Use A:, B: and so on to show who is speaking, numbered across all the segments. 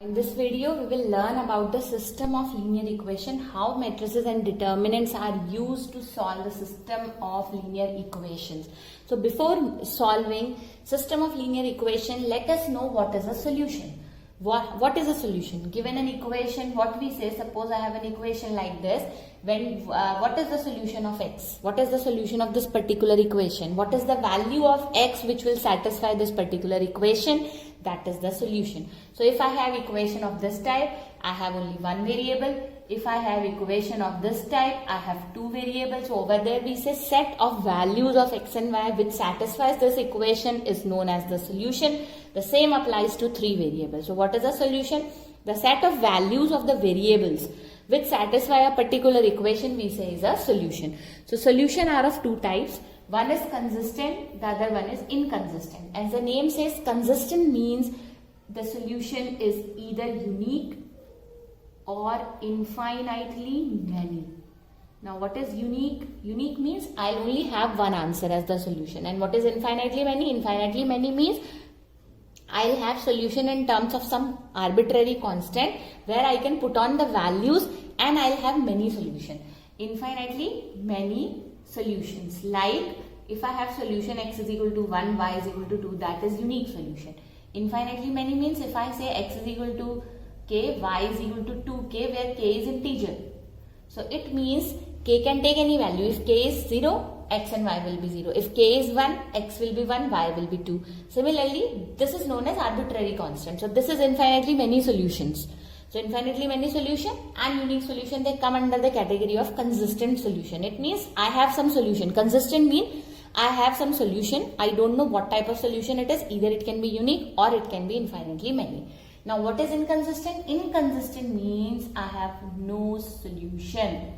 A: In this video, we will learn about the system of linear equation, how matrices and determinants are used to solve the system of linear equations. So before solving system of linear equation, let us know what is a solution. What is a solution? Given an equation, what we say, suppose I have an equation like this, what is the solution of x? What is the solution of this particular equation? What is the value of x which will satisfy this particular equation? That is the solution. So if I have equation of this type, I have only one variable. If I have equation of this type, I have two variables. So over there we say set of values of x and y which satisfies this equation is known as the solution. The same applies to three variables. So what is a solution? The set of values of the variables which satisfy a particular equation we say is a solution. So solution are of two types. One is consistent, the other one is inconsistent. As the name says, consistent means the solution is either unique or infinitely many. Now what is unique? Unique means I only have one answer as the solution. And what is infinitely many? Infinitely many means I'll have solution in terms of some arbitrary constant where I can put on the values and I'll have many solutions. Infinitely many solutions. Like if I have solution x is equal to 1, y is equal to 2, that is unique solution. Infinitely many means if I say x is equal to k, y is equal to 2k where k is integer. So it means k can take any value. If k is 0, x and y will be 0. If k is 1, x will be 1, y will be 2. Similarly, this is known as arbitrary constant. So this is infinitely many solutions. So infinitely many solution and unique solution, they come under the category of consistent solution. It means I have some solution. Consistent means I have some solution. I don't know what type of solution it is. Either it can be unique or it can be infinitely many. Now what is inconsistent? Inconsistent means I have no solution.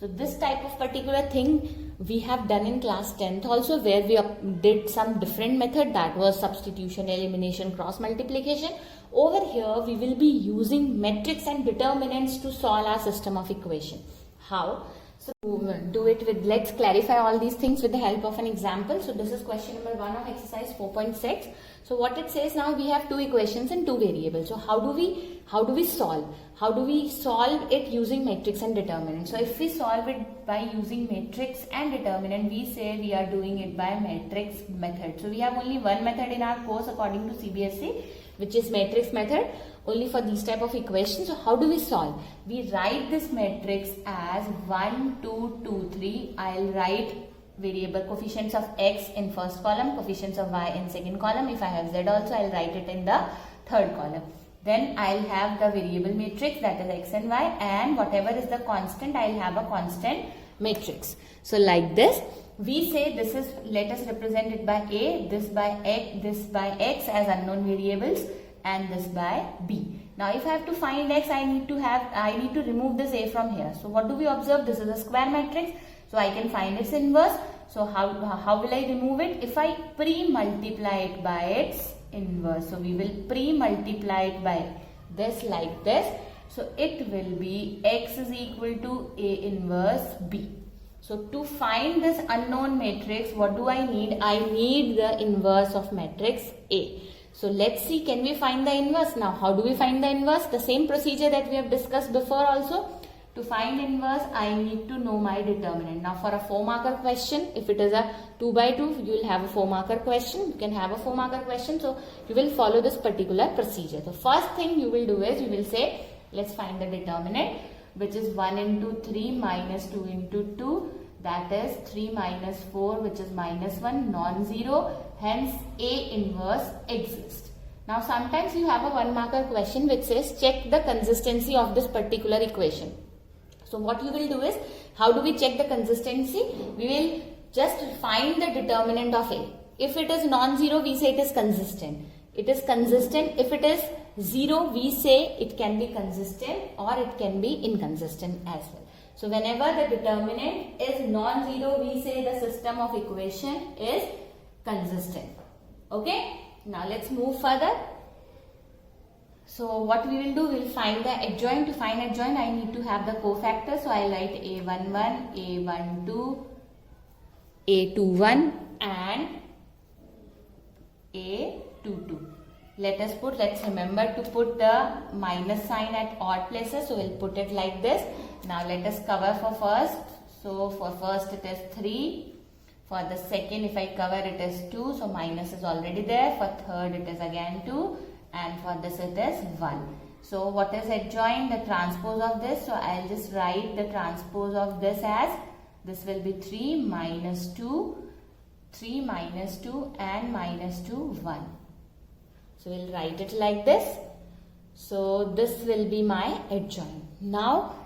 A: So this type of particular thing we have done in class 10th also, where we did some different method, that was substitution, elimination, cross multiplication. Over here we will be using matrix and determinants to solve our system of equation. How? So do it with, let's clarify all these things with the help of an example. So this is question number 1 of exercise 4.6. So what it says, now we have two equations and two variables. So how do we solve? How do we solve it using matrix and determinant? So if we solve it by using matrix and determinant, we say we are doing it by matrix method. So we have only one method in our course according to CBSE, which is matrix method, only for these type of equations. So how do we solve? We write this matrix as 1, 2, 2, 3. I'll write variable coefficients of x in first column, coefficients of y in second column. If I have z also, I'll write it in the third column. Then I'll have the variable matrix, that is x and y, and whatever is the constant, I'll have a constant matrix. So like this, we say this is, let us represent it by a, this by x as unknown variables, and this by b. Now if I have to find x, I need to remove this a from here. So what do we observe? This is a square matrix, so I can find its inverse. So how will I remove it? If I pre-multiply it by its inverse. So we will pre-multiply it by this like this. So it will be x is equal to a inverse b. So to find this unknown matrix, what do I need? I need the inverse of matrix A. So let's see, can we find the inverse? Now how do we find the inverse? The same procedure that we have discussed before also. To find inverse, I need to know my determinant. Now for a 4-marker question, if it is a 2 by 2, you will have a 4-marker question. You can have a 4-marker question. So you will follow this particular procedure. The first thing you will do is, you will say, let's find the determinant, which is 1 into 3 minus 2 into 2. That is 3 minus 4, which is minus 1, non-zero. Hence A inverse exists. Now sometimes you have a 1-marker question which says, check the consistency of this particular equation. So what you will do is, how do we check the consistency? We will just find the determinant of A. If it is non-zero, we say it is consistent. It is consistent. If it is 0, we say it can be consistent or it can be inconsistent as well. So whenever the determinant is non-zero, we say the system of equation is consistent. Okay? Now let's move further. So what we will do, we will find the adjoint. To find adjoint, I need to have the cofactor. So I write a11, a12, a21 and a22. let's remember to put the minus sign at odd places. So we'll put it like this. Now let us cover for first. So for first it is 3. For the second, if I cover, it is 2. So minus is already there. For third, it is again 2. And for this, it is 1. So what is adjoint? The transpose of this. So I'll just write the transpose of this as, this will be 3 minus 2. 3 minus 2 and minus 2, 1. So we'll write it like this. So this will be my adjoint. Now,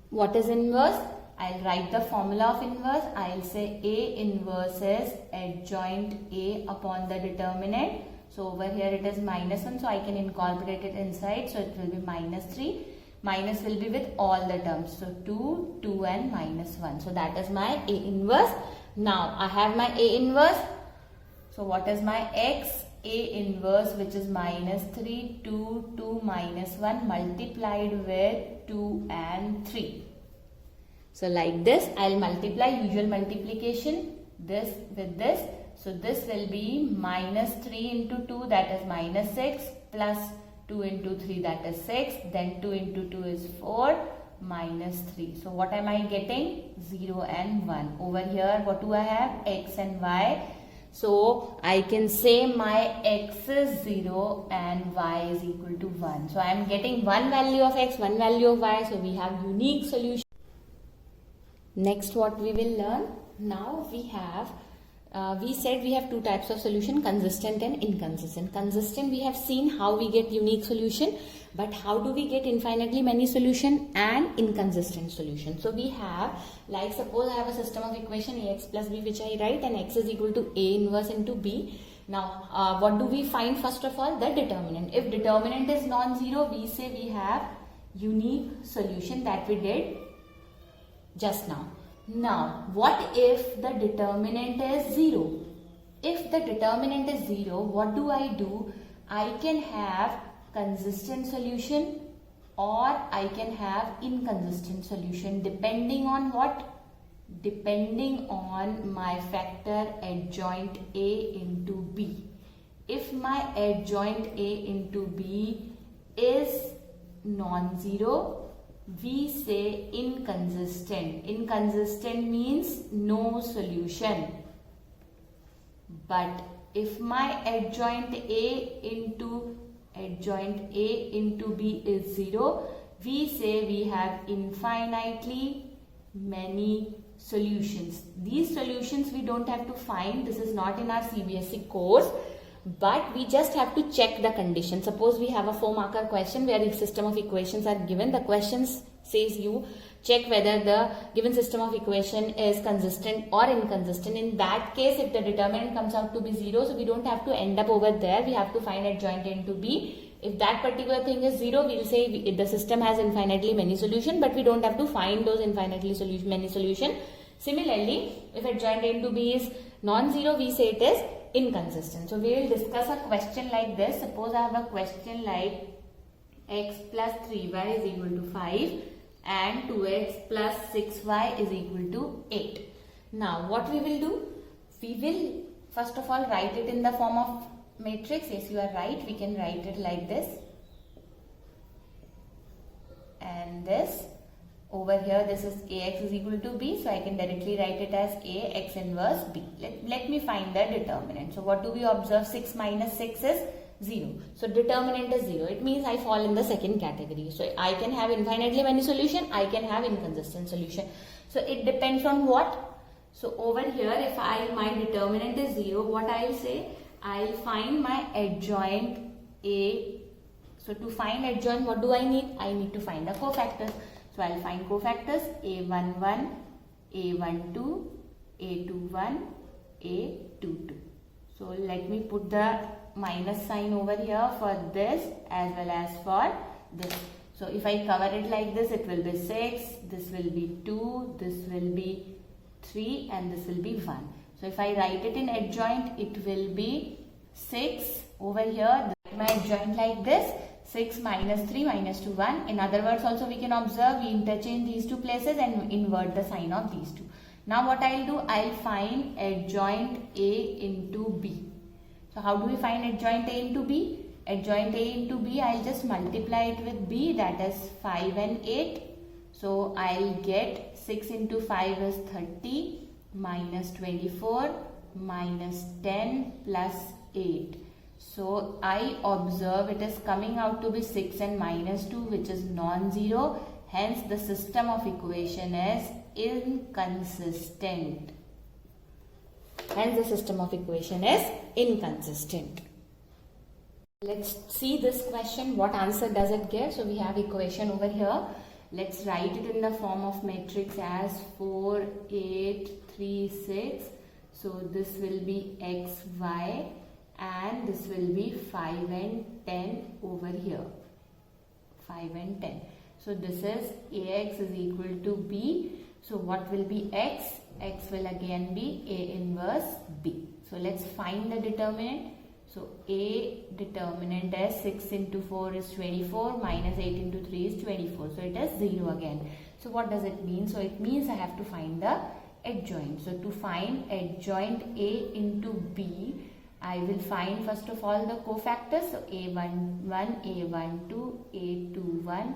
A: what is inverse? I'll write the formula of inverse. I'll say A inverse is adjoint A upon the determinant. So over here it is minus 1. So I can incorporate it inside. So it will be minus 3. Minus will be with all the terms. So 2, 2 and minus 1. So that is my A inverse. Now I have my A inverse. So what is my X? A inverse, which is minus 3, 2, 2 minus 1 multiplied with 2 and 3. So like this, I'll multiply, usual multiplication, this with this. So this will be minus 3 into 2, that is minus 6, plus 2 into 3, that is 6. Then 2 into 2 is 4, minus 3. So what am I getting? 0 and 1. Over here, what do I have? X and Y. So I can say my X is 0 and Y is equal to 1. So I am getting one value of X, one value of Y. So we have unique solution. Next, what we will learn, now we have, we said we have two types of solution, consistent and inconsistent. Consistent, we have seen how we get unique solution, but how do we get infinitely many solution and inconsistent solution? So we have, like suppose I have a system of equation Ax plus B which I write, and X is equal to A inverse into B. Now, what do we find first of all? The determinant. If determinant is non-zero, we say we have unique solution that we did just now. Now, what if the determinant is 0? If the determinant is 0, what do? I can have consistent solution or I can have inconsistent solution depending on what? Depending on my factor adjoint A into B. If my adjoint A into B is non-zero, we say inconsistent. Inconsistent means no solution. But if my adjoint A into B is 0, we say we have infinitely many solutions. These solutions we don't have to find. This is not in our CBSE course. But we just have to check the condition. Suppose we have a 4-marker question where the system of equations are given. The question says you check whether the given system of equation is consistent or inconsistent. In that case, if the determinant comes out to be 0, so we don't have to end up over there. We have to find adjoint A into B. If that particular thing is 0, we will say the system has infinitely many solutions, but we don't have to find those infinitely many solutions. Similarly, if adjoint A into B is non-zero, we say it is inconsistent. So we will discuss a question like this. Suppose I have a question like x plus 3y is equal to 5 and 2x plus 6y is equal to 8. Now what we will do? We will first of all write it in the form of matrix. Yes, you are right. We can write it like this. And this. Over here, this is Ax is equal to B. So I can directly write it as A x inverse B. Let me find the determinant. So what do we observe? 6 minus 6 is 0. So determinant is 0. It means I fall in the second category. So I can have infinitely many solution. I can have inconsistent solution. So it depends on what? So over here, if my determinant is 0, what I'll say? I'll find my adjoint A. So to find adjoint, what do I need? I need to find the cofactors. So I'll find cofactors A11, A12, A21, A22. So let me put the minus sign over here for this as well as for this. So if I cover it like this, it will be 6, this will be 2, this will be 3 and this will be 1. So if I write it in adjoint, it will be 6 over here. My adjoint like this. 6 minus 3 minus 2, 1. In other words, also we can observe, we interchange these two places and invert the sign of these two. Now what I'll do, I'll find adjoint A into B. So how do we find adjoint A into B? Adjoint A into B, I'll just multiply it with B, that is 5 and 8. So I'll get 6 into 5 is 30 minus 24 minus 10 plus 8. So I observe it is coming out to be 6 and minus 2, which is non-zero. Hence the system of equation is inconsistent. Hence the system of equation is inconsistent. Let's see this question. What answer does it give? So we have equation over here. Let's write it in the form of matrix as 4, 8, 3, 6. So this will be x, y, and this will be 5 and 10 over here. 5 and 10. So this is Ax is equal to B. So what will be x? X will again be A inverse B. So let's find the determinant. So A determinant is 6 into 4 is 24 minus 8 into 3 is 24. So it is 0 again. So what does it mean? So it means I have to find the adjoint. So to find adjoint A into B, I will find first of all the cofactors. So A11, A12, A21,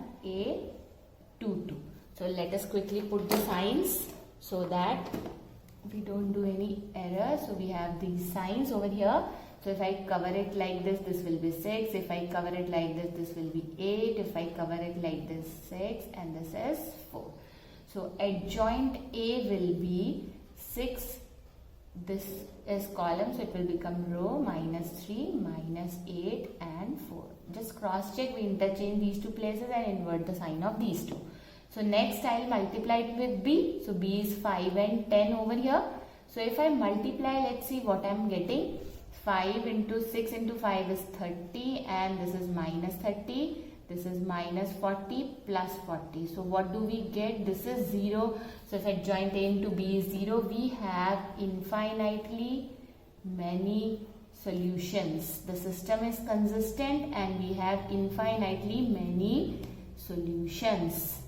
A: A22. So let us quickly put the signs so that we don't do any error. So we have these signs over here. So if I cover it like this, this will be 6. If I cover it like this, this will be 8. If I cover it like this, 6. And this is 4. So adjoint A will be 6. This is column, so it will become row minus 3, minus 8 and 4. Just cross check, we interchange these two places and invert the sign of these two. So next I will multiply it with B. So B is 5 and 10 over here. So if I multiply, let's see what I am getting. 5 into 6 into 5 is 30 and this is minus 30. This is minus 40 plus 40. So what do we get? This is 0. So if adjoint A into B is 0, we have infinitely many solutions. The system is consistent and we have infinitely many solutions.